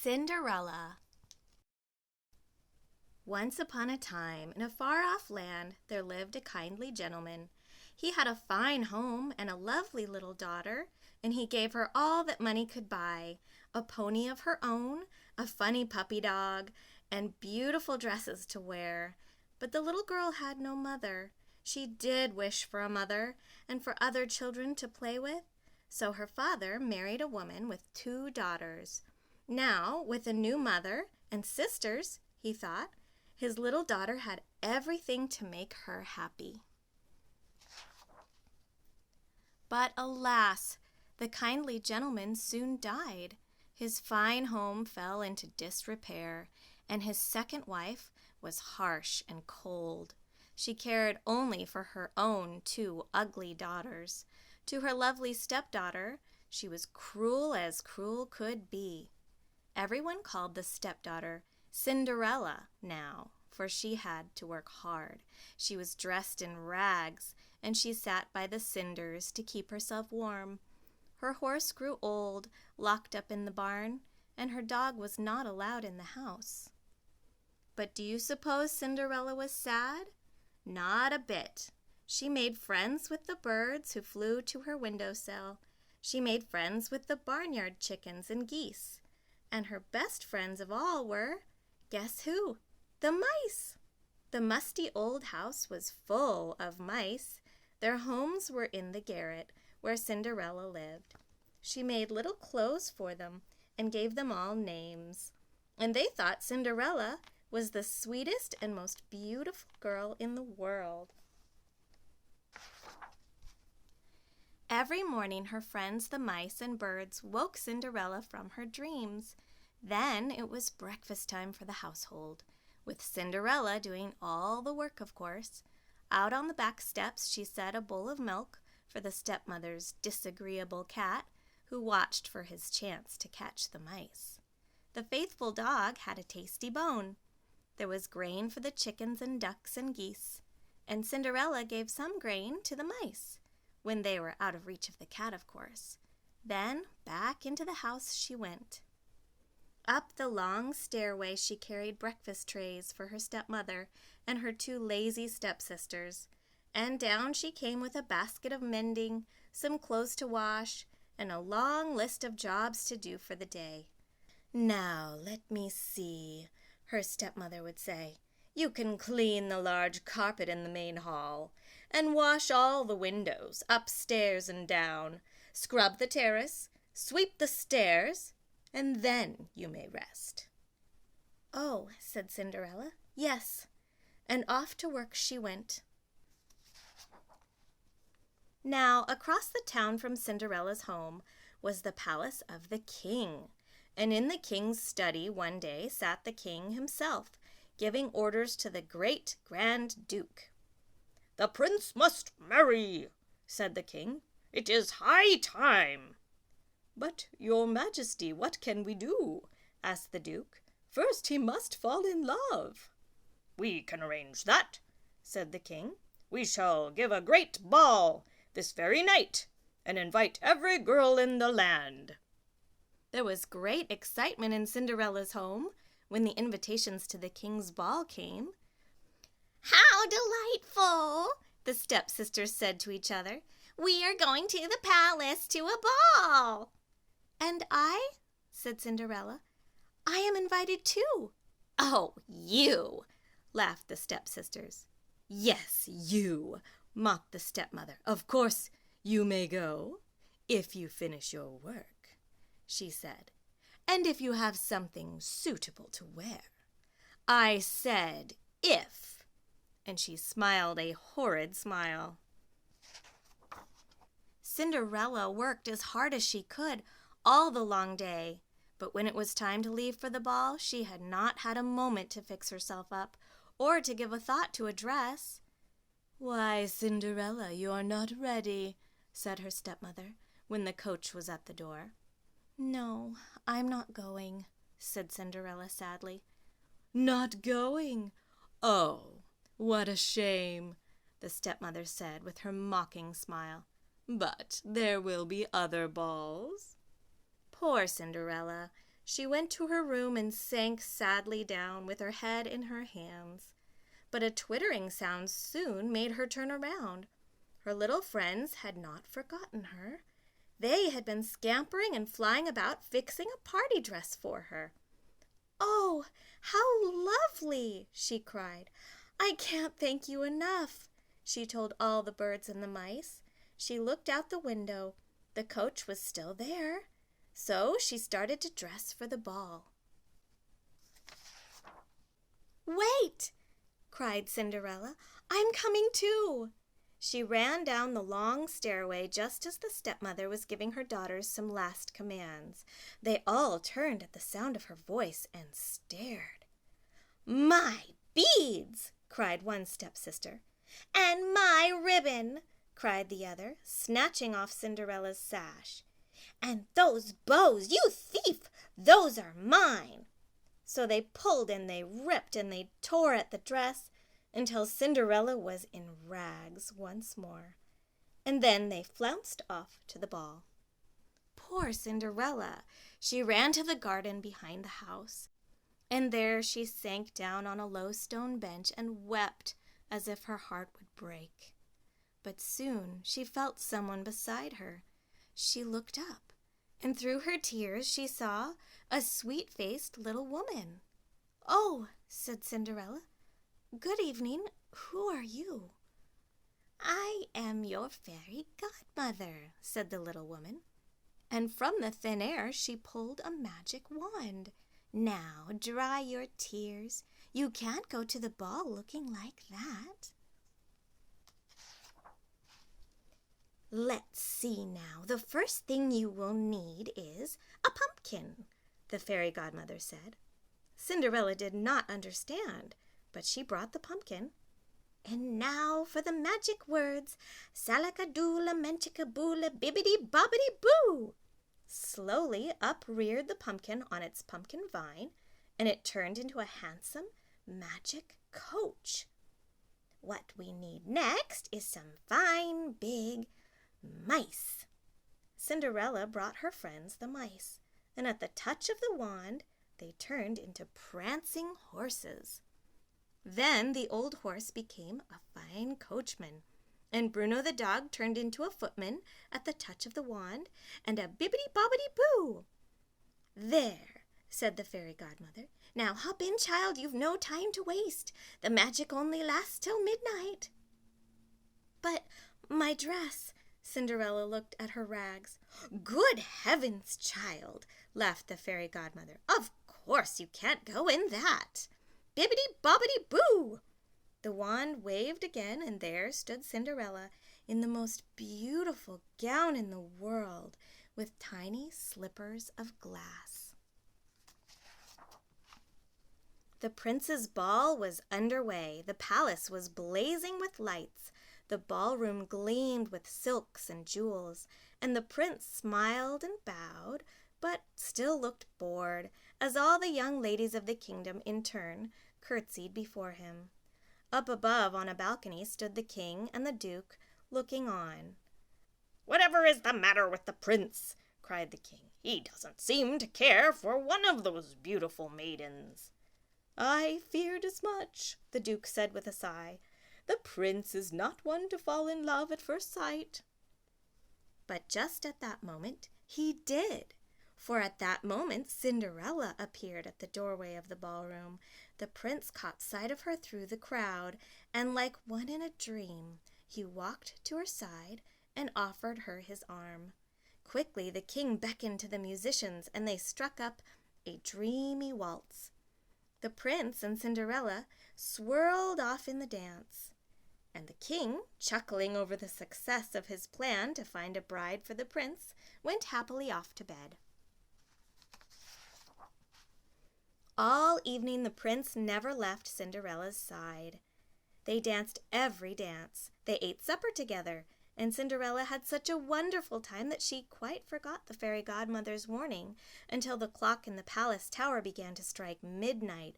Cinderella. Once upon a time, in a far-off land, there lived a kindly gentleman. He had a fine home and a lovely little daughter, and he gave her all that money could buy, a pony of her own, a funny puppy dog, and beautiful dresses to wear. But the little girl had no mother. She did wish for a mother and for other children to play with, so her father married a woman with 2 daughters. Now, with a new mother and sisters, he thought, his little daughter had everything to make her happy. But alas, the kindly gentleman soon died. His fine home fell into disrepair, and his second wife was harsh and cold. She cared only for her own 2 ugly daughters. To her lovely stepdaughter, she was cruel as cruel could be. Everyone called the stepdaughter Cinderella now, for she had to work hard. She was dressed in rags, and she sat by the cinders to keep herself warm. Her horse grew old, locked up in the barn, and her dog was not allowed in the house. But do you suppose Cinderella was sad? Not a bit. She made friends with the birds who flew to her windowsill. She made friends with the barnyard chickens and geese. And her best friends of all were, guess who? The mice. The musty old house was full of mice. Their homes were in the garret where Cinderella lived. She made little clothes for them and gave them all names. And they thought Cinderella was the sweetest and most beautiful girl in the world. Every morning her friends, the mice and birds, woke Cinderella from her dreams. Then it was breakfast time for the household, with Cinderella doing all the work, of course. Out on the back steps she set a bowl of milk for the stepmother's disagreeable cat, who watched for his chance to catch the mice. The faithful dog had a tasty bone. There was grain for the chickens and ducks and geese, and Cinderella gave some grain to the mice, when they were out of reach of the cat, of course. Then back into the house she went. Up the long stairway she carried breakfast trays for her stepmother and her 2 lazy stepsisters, and down she came with a basket of mending, some clothes to wash, and a long list of jobs to do for the day. "Now, let me see," her stepmother would say. "You can clean the large carpet in the main hall, and wash all the windows, upstairs and down, scrub the terrace, sweep the stairs, and then you may rest." "Oh," said Cinderella, "yes," and off to work she went. Now, across the town from Cinderella's home was the palace of the king, and in the king's study one day sat the king himself, giving orders to the great Grand Duke. "The prince must marry," said the king. "It is high time." "But, your majesty, what can we do?" asked the duke. "First he must fall in love." "We can arrange that," said the king. "We shall give a great ball this very night and invite every girl in the land." There was great excitement in Cinderella's home when the invitations to the king's ball came. "How delightful!" the stepsisters said to each other. "We are going to the palace to a ball." "And I," said Cinderella, "I am invited too." "Oh, you!" laughed the stepsisters. "Yes, you," mocked the stepmother. "Of course you may go, if you finish your work," she said, "and if you have something suitable to wear. I said if," and she smiled a horrid smile. Cinderella worked as hard as she could all the long day, but when it was time to leave for the ball, she had not had a moment to fix herself up or to give a thought to a dress. "Why, Cinderella, you are not ready," said her stepmother, when the coach was at the door. "No, I'm not going," said Cinderella sadly. "Not going? Oh, what a shame," the stepmother said with her mocking smile. "But there will be other balls." Poor Cinderella. She went to her room and sank sadly down with her head in her hands. But a twittering sound soon made her turn around. Her little friends had not forgotten her. They had been scampering and flying about fixing a party dress for her. "Oh, how lovely!" she cried. "I can't thank you enough," she told all the birds and the mice. She looked out the window. The coach was still there. So she started to dress for the ball. "Wait!" cried Cinderella. "I'm coming too." She ran down the long stairway just as the stepmother was giving her daughters some last commands. They all turned at the sound of her voice and stared. "My beads!" cried one stepsister. "And my ribbon!" cried the other, snatching off Cinderella's sash. "And those bows, you thief! Those are mine!" So they pulled and they ripped and they tore at the dress until Cinderella was in rags once more. And then they flounced off to the ball. Poor Cinderella! She ran to the garden behind the house, and there she sank down on a low stone bench and wept as if her heart would break. But soon she felt someone beside her. She looked up, and through her tears she saw a sweet-faced little woman. "Oh," said Cinderella, "good evening. Who are you?" "I am your fairy godmother," said the little woman. And from the thin air she pulled a magic wand. "Now dry your tears. You can't go to the ball looking like that." "Let's see now. The first thing you will need is a pumpkin," the fairy godmother said. Cinderella did not understand, but she brought the pumpkin. "And now for the magic words, Salakadoola Menchikaboola Bibbidi Bobbidi Boo." Slowly up reared the pumpkin on its pumpkin vine, and it turned into a handsome magic coach. "What we need next is some fine big mice." Cinderella brought her friends the mice, and at the touch of the wand they turned into prancing horses. Then the old horse became a fine coachman, and Bruno the dog turned into a footman at the touch of the wand, and a bibbidi-bobbidi-boo. "There," said the fairy godmother. "Now hop in, child, you've no time to waste. The magic only lasts till midnight." "But my dress," Cinderella looked at her rags. "Good heavens, child," laughed the fairy godmother. "Of course you can't go in that. Bibbidi-bobbidi-boo!" The wand waved again, and there stood Cinderella in the most beautiful gown in the world, with tiny slippers of glass. The prince's ball was underway. The palace was blazing with lights. The ballroom gleamed with silks and jewels, and the prince smiled and bowed, but still looked bored, as all the young ladies of the kingdom in turn curtsied before him. Up above on a balcony stood the king and the duke, looking on. "Whatever is the matter with the prince?" cried the king. "He doesn't seem to care for one of those beautiful maidens." "I feared as much," the duke said with a sigh. "The prince is not one to fall in love at first sight." But just at that moment he did, for at that moment Cinderella appeared at the doorway of the ballroom. The prince caught sight of her through the crowd, and like one in a dream, he walked to her side and offered her his arm. Quickly the king beckoned to the musicians, and they struck up a dreamy waltz. The prince and Cinderella swirled off in the dance, and the king, chuckling over the success of his plan to find a bride for the prince, went happily off to bed. All evening the prince never left Cinderella's side. They danced every dance. They ate supper together, and Cinderella had such a wonderful time that she quite forgot the fairy godmother's warning until the clock in the palace tower began to strike midnight.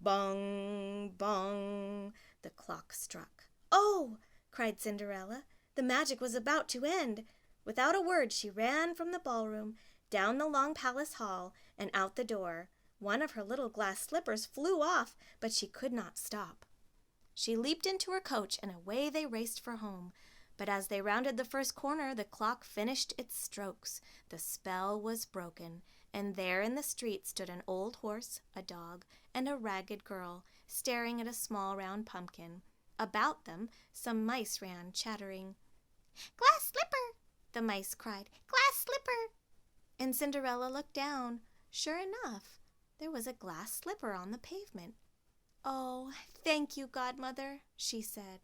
Bong, bong, the clock struck. "Oh!" cried Cinderella. The magic was about to end. Without a word she ran from the ballroom, down the long palace hall, and out the door. One of her little glass slippers flew off, but she could not stop. She leaped into her coach, and away they raced for home. But as they rounded the first corner, the clock finished its strokes. The spell was broken, and there in the street stood an old horse, a dog, and a ragged girl, staring at a small round pumpkin. About them, some mice ran, chattering. "Glass slipper!" the mice cried. "Glass slipper!" And Cinderella looked down. Sure enough, there was a glass slipper on the pavement. "Oh, thank you, godmother," she said.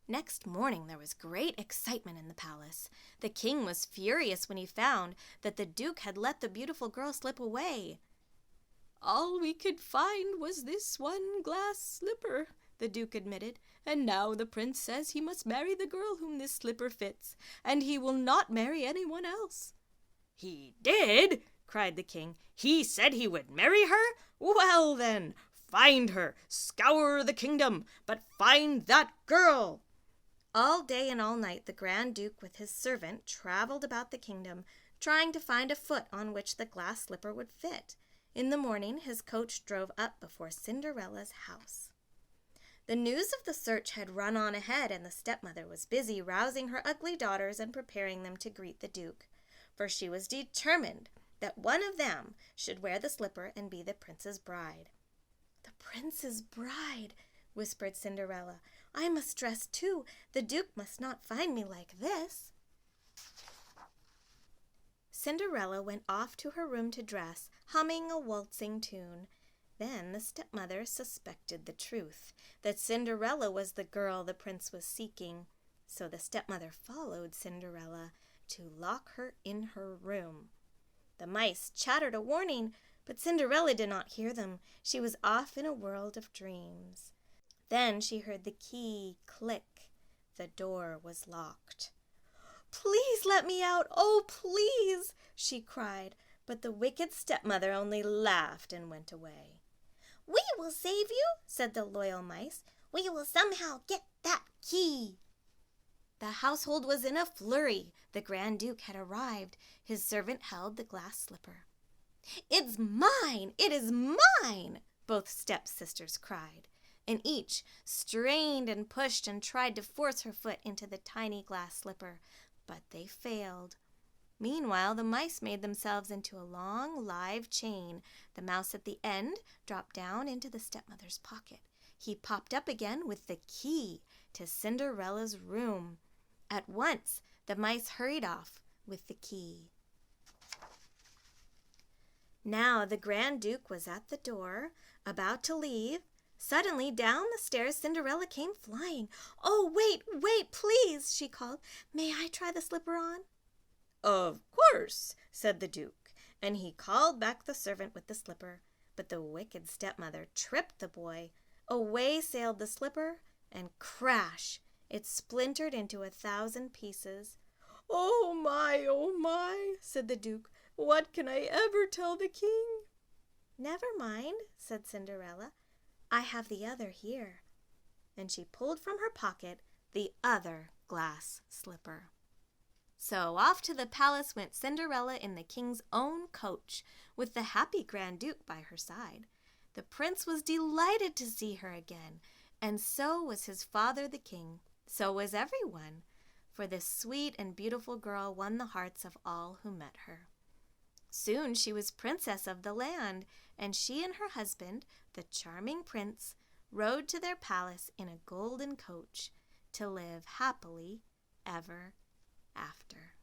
Next morning there was great excitement in the palace. The king was furious when he found that the duke had let the beautiful girl slip away. "All we could find was this one glass slipper," the duke admitted, "and now the prince says he must marry the girl whom this slipper fits, and he will not marry anyone else." "He did?" cried the king. "He said he would marry her? Well then, find her, scour the kingdom, but find that girl." All day and all night the Grand Duke with his servant traveled about the kingdom, trying to find a foot on which the glass slipper would fit. In the morning his coach drove up before Cinderella's house. The news of the search had run on ahead, and the stepmother was busy rousing her ugly daughters and preparing them to greet the Duke, for she was determined that one of them should wear the slipper and be the prince's bride. "The prince's bride," whispered Cinderella. "I must dress too. The Duke must not find me like this." Cinderella went off to her room to dress, humming a waltzing tune. Then the stepmother suspected the truth, that Cinderella was the girl the prince was seeking. So the stepmother followed Cinderella to lock her in her room. The mice chattered a warning, but Cinderella did not hear them. She was off in a world of dreams. Then she heard the key click. The door was locked. "Please let me out! Oh, please!" she cried, but the wicked stepmother only laughed and went away. "We will save you," said the loyal mice. "We will somehow get that key." The household was in a flurry. The Grand Duke had arrived. His servant held the glass slipper. "It's mine! It is mine!" both stepsisters cried, and each strained and pushed and tried to force her foot into the tiny glass slipper, but they failed. Meanwhile, the mice made themselves into a long, live chain. The mouse at the end dropped down into the stepmother's pocket. He popped up again with the key to Cinderella's room. At once, the mice hurried off with the key. Now the Grand Duke was at the door, about to leave. Suddenly, down the stairs, Cinderella came flying. "Oh, wait, please," she called. "May I try the slipper on?" "Of course," said the Duke, and he called back the servant with the slipper. But the wicked stepmother tripped the boy. Away sailed the slipper, and crash! It splintered into 1,000 pieces. Oh my," said the Duke. "What can I ever tell the king?" "Never mind," said Cinderella. "I have the other here." And she pulled from her pocket the other glass slipper. So off to the palace went Cinderella in the king's own coach, with the happy Grand Duke by her side. The prince was delighted to see her again, and so was his father the king. So was everyone, for this sweet and beautiful girl won the hearts of all who met her. Soon she was princess of the land, and she and her husband, the charming prince, rode to their palace in a golden coach to live happily ever after.